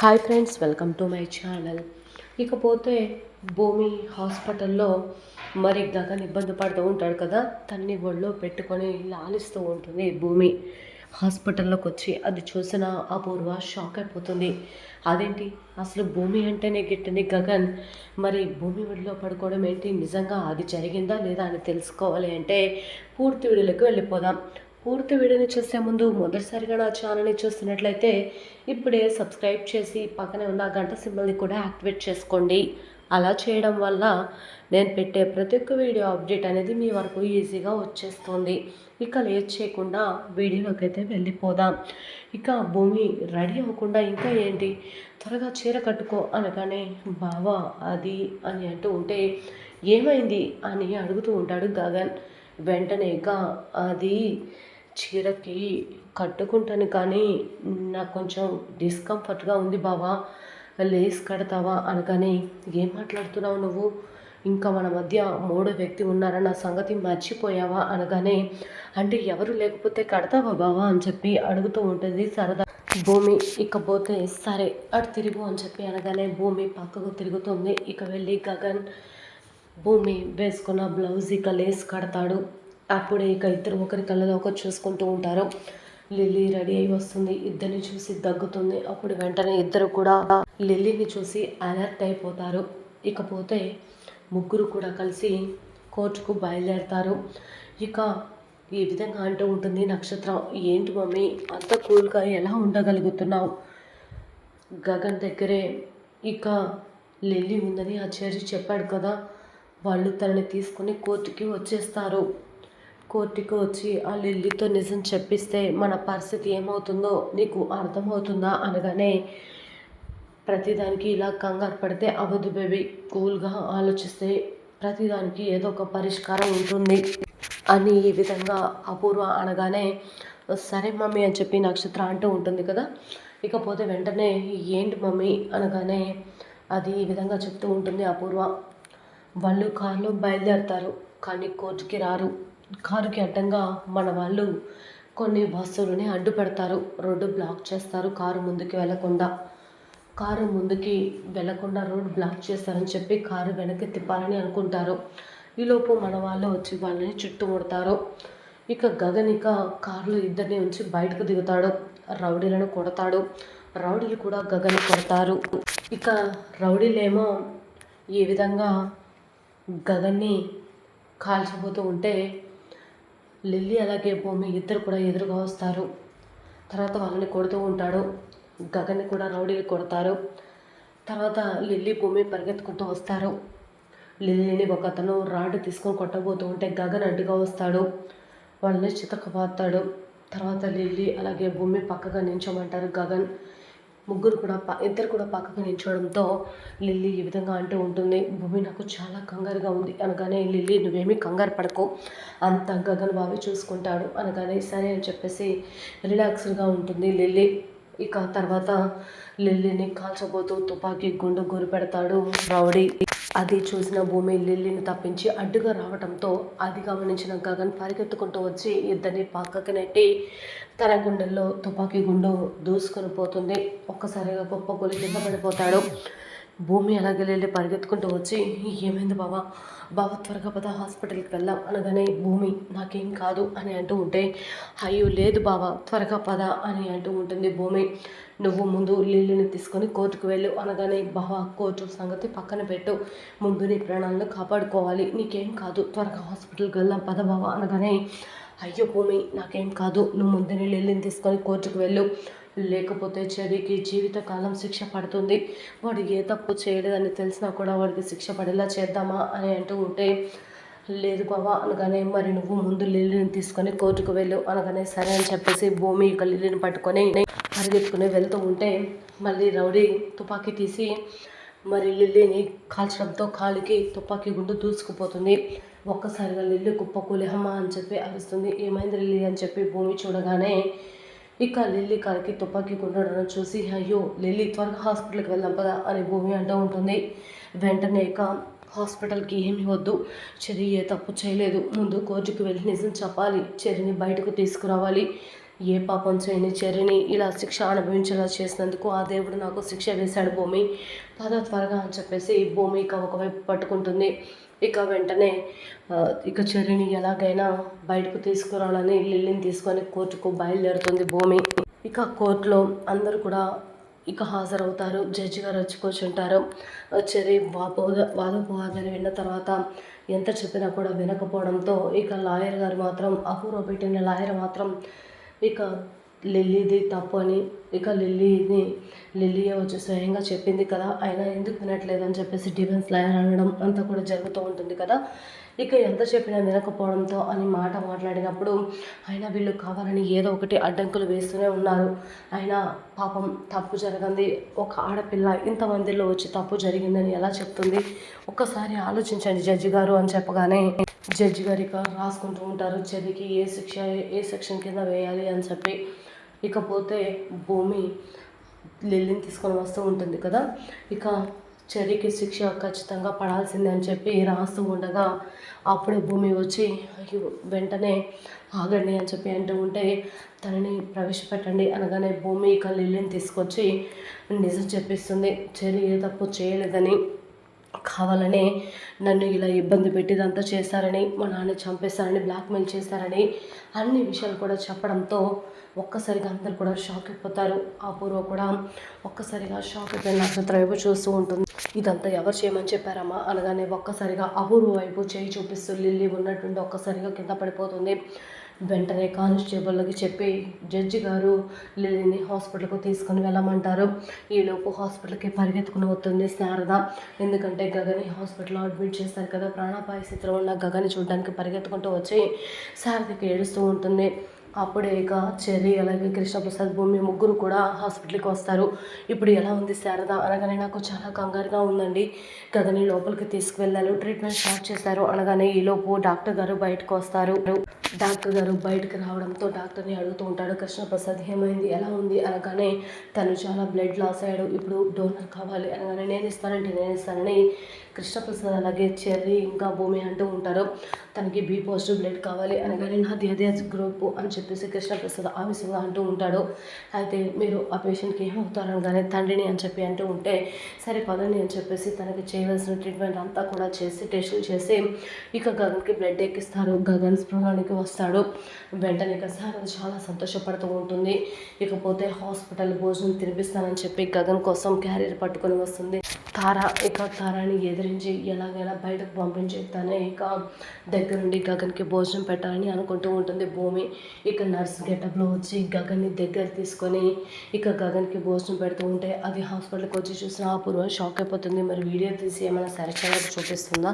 Hi friends, welcome to my channel. ఇకపోతే భూమి హాస్పిటల్లో మరి గగన్ ఇబ్బంది పడుతూ ఉంటాడు కదా, తన్ని ఒళ్ళో పెట్టుకొని లాలిస్తూ ఉంటుంది భూమి. హాస్పిటల్లోకి వచ్చి అది చూసిన అపూర్వ షాక్ అయిపోతుంది. అదేంటి, అసలు భూమి అంటేనే గిట్టని గగన్ మరి భూమి ఒడిలో పడుకోవడం ఏంటి, నిజంగా అది జరిగిందా లేదా అని తెలుసుకోవాలి అంటే పూర్తి వీడియోలోకి వెళ్ళిపోదాం. పూర్తి వీడియోని చూసే ముందు మొదటిసారిగా నా ఛానల్ని చూస్తున్నట్లయితే ఇప్పుడే సబ్స్క్రైబ్ చేసి పక్కనే ఉన్న గంట సింబల్ని కూడా యాక్టివేట్ చేసుకోండి. అలా చేయడం వల్ల నేను పెట్టే ప్రతి ఒక్క వీడియో అప్డేట్ అనేది మీ వరకు ఈజీగా వచ్చేస్తుంది. ఇక లేట్ చేయకుండా వీడియోలోకి అయితే వెళ్ళిపోదాం. ఇక భూమి రెడీ అవ్వకుండా ఇంకా ఏంటి, త్వరగా చీర కట్టుకో అనగానే బావా అది అని అంటూ ఉంటే ఏమైంది అని అడుగుతూ ఉంటాడు గగన్. వెంటనే అది చీరకి కట్టుకుంటాను కానీ నాకు కొంచెం డిస్కంఫర్ట్గా ఉంది బావా, లేస్ కడతావా అనగానే ఏం మాట్లాడుతున్నావు నువ్వు, ఇంకా మన మధ్య మూడో వ్యక్తి ఉన్నారన్న సంగతి మర్చిపోయావా అనగానే అంటే ఎవరు లేకపోతే కడతావా బావా అని చెప్పి అడుగుతూ ఉంటుంది సరదా భూమి. ఇకపోతే సరే అటు తిరుగు అని చెప్పి అనగానే భూమి పక్కకు తిరుగుతుంది. ఇక వెళ్ళి గగన్ భూమి వేసుకున్న బ్లౌజ్ ఇక లేస్ కడతాడు. అప్పుడే ఇక ఇద్దరు ఒకరి కళ్ళలో ఒకరు చూసుకుంటూ ఉంటారు. లిల్లీ రెడీ అయి వస్తుంది, ఇద్దరిని చూసి దగ్గుతుంది. అప్పుడు వెంటనే ఇద్దరు కూడా లిల్లీని చూసి అలర్ట్ అయిపోతారు. ఇకపోతే ముగ్గురు కూడా కలిసి కోర్టుకు బయలుదేరతారు. ఇక ఈ విధంగా అంటూ ఉంటుంది నక్షత్రం, ఏంటి మమ్మీ అంత కూల్గా ఎలా ఉండగలుగుతున్నావు, గగన్ దగ్గరే ఇక లిల్లీ ఉందని ఆ చెర్రి చెప్పాడు కదా, వాళ్ళు తనని తీసుకుని కోర్టుకి వచ్చేస్తారు. కోర్టుకు వచ్చి ఆ లిల్లీతో నిజం చెప్పిస్తే మన పరిస్థితి ఏమవుతుందో నీకు అర్థమవుతుందా అనగానే ప్రతిదానికి ఇలా కంగారు పడితే అవ్వదు బేబీ, కూల్గా ఆలోచిస్తే ప్రతిదానికి ఏదో ఒక పరిష్కారం ఉంటుంది అని ఈ విధంగా అపూర్వ అనగానే సరే మమ్మీ అని చెప్పి నక్షత్ర అంటూ ఉంటుంది కదా. ఇకపోతే వెంటనే ఏంటి మమ్మీ అనగానే అది ఈ విధంగా చెప్తూ ఉంటుంది అపూర్వ. వాళ్ళు కారులో బయలుదేరుతారు కానీ కోర్టుకి రారు. కారుకి అడ్డంగా మన వాళ్ళు కొన్ని బస్సులని అడ్డు పెడతారు, రోడ్డు బ్లాక్ చేస్తారు, కారు ముందుకు వెళ్లకుండా రోడ్డు బ్లాక్ చేస్తారని చెప్పి కారు వెనక్కి తిప్పాలని అనుకుంటారు. ఈలోపు మన వాళ్ళు వచ్చి వాళ్ళని చుట్టుముడతారు. ఇక గగన్ కారులో ఇద్దరిని ఉంచి బయటకు దిగుతాడు, రౌడీలను కొడతాడు. రౌడీలు కూడా గగన్ కొడతారు. ఇక రౌడీలేమో ఈ విధంగా గగన్ని కాల్చబోతూ ఉంటే లిల్లీ అలాగే భూమి ఇద్దరు కూడా ఎదురుగా వస్తారు. తర్వాత వాళ్ళని కొడుతూ ఉంటాడు. గగన్ని కూడా రౌడీలు కొడతారు. తర్వాత లిల్లీ భూమి పరిగెత్తుకుంటూ వస్తారు. లిల్లీని ఒక అతను రాడ్ తీసుకొని కొట్టబోతూ ఉంటే గగన్ అడ్డుగా వస్తాడు, వాళ్ళని చితకబాతాడు. తర్వాత లిల్లీ అలాగే భూమి పక్కగా నించోమంటారు గగన్. ఇద్దరు కూడా పక్కకు నించోవడంతో లిల్లీ ఈ విధంగా అంటూ ఉంటుంది, భూమి నాకు చాలా కంగారుగా ఉంది అనగానే లిల్లీ నువ్వేమీ కంగారు పడకు, అంత గగన్ బావి చూసుకుంటాడు అనగానే సరే అని చెప్పేసి రిలాక్స్గా ఉంటుంది లిల్లీ. ఇక తర్వాత లిల్లీని కాల్చబోతూ తుపాకీ గుండు గురి పెడతాడు రౌడీ. అది చూసిన భూమి లిల్లీని తప్పించి అడ్డుగా రావడంతో అది గమనించిన గగన్ పరిగెత్తుకుంటూ వచ్చి ఇద్దరిని పక్కకి నెట్టి తన గుండెల్లో తుపాకీ గుండు దూసుకొని పోతుంది. ఒక్కసారిగా గొప్ప గొలి కింద పడిపోతాడు. భూమి అలాగే వెళ్ళి పరిగెత్తుకుంటూ వచ్చి ఏమైంది బావా, త్వరగా పద హాస్పిటల్కి వెళ్దాం అనగానే భూమి నాకేం కాదు అని అంటూ ఉంటే అయ్యో లేదు బావా త్వరగా పద అని అంటూ ఉంటుంది భూమి. నువ్వు ముందు లిల్లీని తీసుకొని కోర్టుకు వెళ్ళు అనగానే బావా కోర్టు సంగతి పక్కన పెట్టు, ముందు నీ ప్రాణాలను కాపాడుకోవాలి, నీకేం కాదు త్వరగా హాస్పిటల్కి వెళ్దాం పద బావా అనగానే అయ్యో భూమి నాకేం కాదు, నువ్వు ముందుని లిల్లీని తీసుకొని కోర్టుకు వెళ్ళు, లేకపోతే చెర్రీకి జీవితకాలం శిక్ష పడుతుంది, వాడు ఏ తప్పు చేయలేదని తెలిసినా కూడా వాడికి శిక్ష పడేలా చేద్దామా అని అంటూ ఉంటే లేదు బావా అనగానే మరి నువ్వు ముందు లిల్లీని తీసుకొని కోర్టుకు వెళ్ళు అనగానే సరే అని చెప్పేసి భూమి ఇక లిల్లీని పట్టుకొని పరిగెత్తుకుని వెళ్తూ ఉంటే మళ్ళీ రౌడీ తుపాకీ తీసి మరి లిల్లీని కాల్చడంతో కాలికి తుపాకీ గుండు దూసుకుపోతుంది. ఒక్కసారిగా లిల్లీ కుప్పకూలి అమ్మ అని చెప్పి అరుస్తుంది. ఏమైంది లిల్లీ అని చెప్పి భూమి చూడగానే ఇక లిల్లీ కాలికి తుపాకీ గుండడం చూసి అయ్యో లిల్లీ త్వరగా హాస్పిటల్కి వెళ్దాం పదా అని భూమి అంటూ ఉంటుంది. వెంటనే ఇక హాస్పిటల్కి ఏమీ వద్దు, చెర్రీ ఏ తప్పు చేయలేదు, ముందు కోర్టుకు వెళ్ళి నిజం చెప్పాలి, చెర్రీని బయటకు తీసుకురావాలి, ఏ పాపం చేయని చెర్రిని ఇలా శిక్ష అనుభవించేలా చేసినందుకు ఆ దేవుడు నాకు శిక్ష వేశాడు భూమి, పద త్వరగా అని చెప్పేసి భూమి ఇక ఒకవైపు పట్టుకుంటుంది. ఇక వెంటనే ఇక చెర్రిని ఎలాగైనా బయటకు తీసుకురావాలని లిల్లీని తీసుకొని కోర్టుకు బయలుదేరుతుంది భూమి. ఇక కోర్టులో అందరూ కూడా ఇక హాజరవుతారు. జడ్జి గారు వచ్చి కూర్చుంటారు. చెర్రి వాదోపవాదాలు విన్న తర్వాత ఎంత చెప్పినా కూడా వినకపోవడంతో ఇక లాయర్ గారు మాత్రం, అపూర్వ పెట్టిన లాయర్ మాత్రం ఇక లిల్లీది తప్పు అని, ఇక లిల్లీయే వచ్చి స్వయంగా చెప్పింది కదా, అయినా ఎందుకు వినట్లేదని చెప్పేసి డిఫెన్స్ లాయర్ అనడం అంతా కూడా జరుగుతూ ఉంటుంది కదా. ఇక ఎంత చెప్పినా వినకపోవడంతో అని మాట మాట్లాడినప్పుడు అయినా వీళ్ళు కావాలని ఏదో ఒకటి అడ్డంకులు వేస్తూనే ఉన్నారు. అయినా పాపం తప్పు జరగంది ఒక ఆడపిల్ల ఇంతమందిలో వచ్చి తప్పు జరిగిందని ఎలా చెప్తుంది, ఒక్కసారి ఆలోచించండి జడ్జి గారు అని చెప్పగానే జడ్జి గారు ఇక రాసుకుంటూ ఉంటారు చెర్రికి ఏ సెక్షన్ కింద వేయాలి అని చెప్పి. ఇకపోతే భూమి లిల్లీని తీసుకొని వస్తూ ఉంటుంది కదా. ఇక చెర్రికి శిక్ష ఖచ్చితంగా పడాల్సిందే అని చెప్పి రాస్తూ ఉండగా అప్పుడే భూమి వచ్చి వెంటనే ఆగండి అని చెప్పి అంటూ ఉంటే తనని ప్రవేశపెట్టండి అనగానే భూమి ఇక లిల్లీని తీసుకొచ్చి నిజం చెప్పిస్తుంది. చెర్రి ఏ తప్పు చేయలేదని, కావాలనే నన్ను ఇలా ఇబ్బంది పెట్టి ఇదంతా చేశారని, మా నాన్న చంపేశారని, బ్లాక్మెయిల్ చేశారని అన్ని విషయాలు కూడా చెప్పడంతో ఒక్కసారిగా అందరు కూడా షాక్ అయిపోతారు. అపూర్వ కూడా ఒక్కసారిగా షాక్ అయిపోయి నక్షత్ర వైపు చూస్తూ ఉంటుంది. ఇదంతా ఎవరు చేయమని చెప్పారమ్మా అనగానే ఒక్కసారిగా అపూర్వ వైపు చేయి చూపిస్తూ లిల్లీ ఉన్నట్టుండి ఒక్కసారిగా కింద పడిపోతుంది. వెంటనే కానిస్టేబుల్కి చెప్పి జడ్జి గారు లిల్లీని హాస్పిటల్కు తీసుకొని వెళ్ళమంటారు. ఈలోపు హాస్పిటల్కి పరిగెత్తుకుని వస్తుంది శారద. ఎందుకంటే గగని హాస్పిటల్లో అడ్మిట్ చేస్తారు కదా, ప్రాణాపాయ స్థితిలో ఉన్న గగని చూడడానికి పరిగెత్తుకుంటూ వచ్చి శారదకి ఏడుస్తూ ఉంటుంది. అప్పుడే ఇక చెర్రి అలాగే కృష్ణప్రసాద్ భూమి ముగ్గురు కూడా హాస్పిటల్కి వస్తారు. ఇప్పుడు ఎలా ఉంది శారద అనగానే నాకు చాలా కంగారుగా ఉందండి, గగని లోపలికి తీసుకువెళ్ళారు, ట్రీట్మెంట్ స్టార్ట్ చేశారు అనగానే ఈలోపు డాక్టర్ గారు బయటకు వస్తారు. డాక్టర్ గారు బయటకు రావడంతో డాక్టర్ని అడుగుతూ ఉంటాడు కృష్ణప్రసాద్ ఏమైంది ఎలా ఉంది అనగానే తను చాలా బ్లడ్ లాస్ అయ్యాడు, ఇప్పుడు డోనర్ కావాలి అనగానే నేను ఇస్తానని కృష్ణప్రసాద్ అలాగే చెర్రి ఇంకా భూమి అంటూ ఉంటారు. తనకి బి పాజిటివ్ బ్లడ్ కావాలి అనగానే నాది అదే గ్రూప్ అని చెప్పేసి కృష్ణప్రసాద్ ఆవేశంగా అంటూ ఉంటాడు. అయితే మీరు ఆ పేషెంట్కి ఏమవుతారు అనగానే తండ్రిని అని చెప్పి అంటూ ఉంటే సరే పదండి అని చెప్పేసి తనకి చేయవలసిన ట్రీట్మెంట్ అంతా కూడా చేసి టెస్టులు చేసి ఇక గగన్కి బ్లడ్ ఎక్కిస్తారు. గగన్ స్పృహానికి వస్తాడు. వెంటనే ఇక సార్ చాలా సంతోషపడుతూ ఉంటుంది. ఇకపోతే హాస్పిటల్ భోజనం తినిపిస్తానని చెప్పి గగన్ కోసం క్యారియర్ పట్టుకొని వస్తుంది తార. ఇక తారాని ఎదిరించి ఎలాగైనా బయటకు పంపించి తనే ఇక దగ్గరుండి గగన్కి భోజనం పెట్టాలని అనుకుంటూ ఉంటుంది భూమి. ఇక నర్స్ గెటప్లో వచ్చి గగన్ని దగ్గర తీసుకొని ఇక గగన్కి భోజనం పెడుతూ ఉంటే అది హాస్పిటల్కి వచ్చి చూసిన అపూర్వ షాక్ అయిపోతుంది. మరి వీడియో తీసి ఏమైనా సరిచేయాలని చూపిస్తుందా?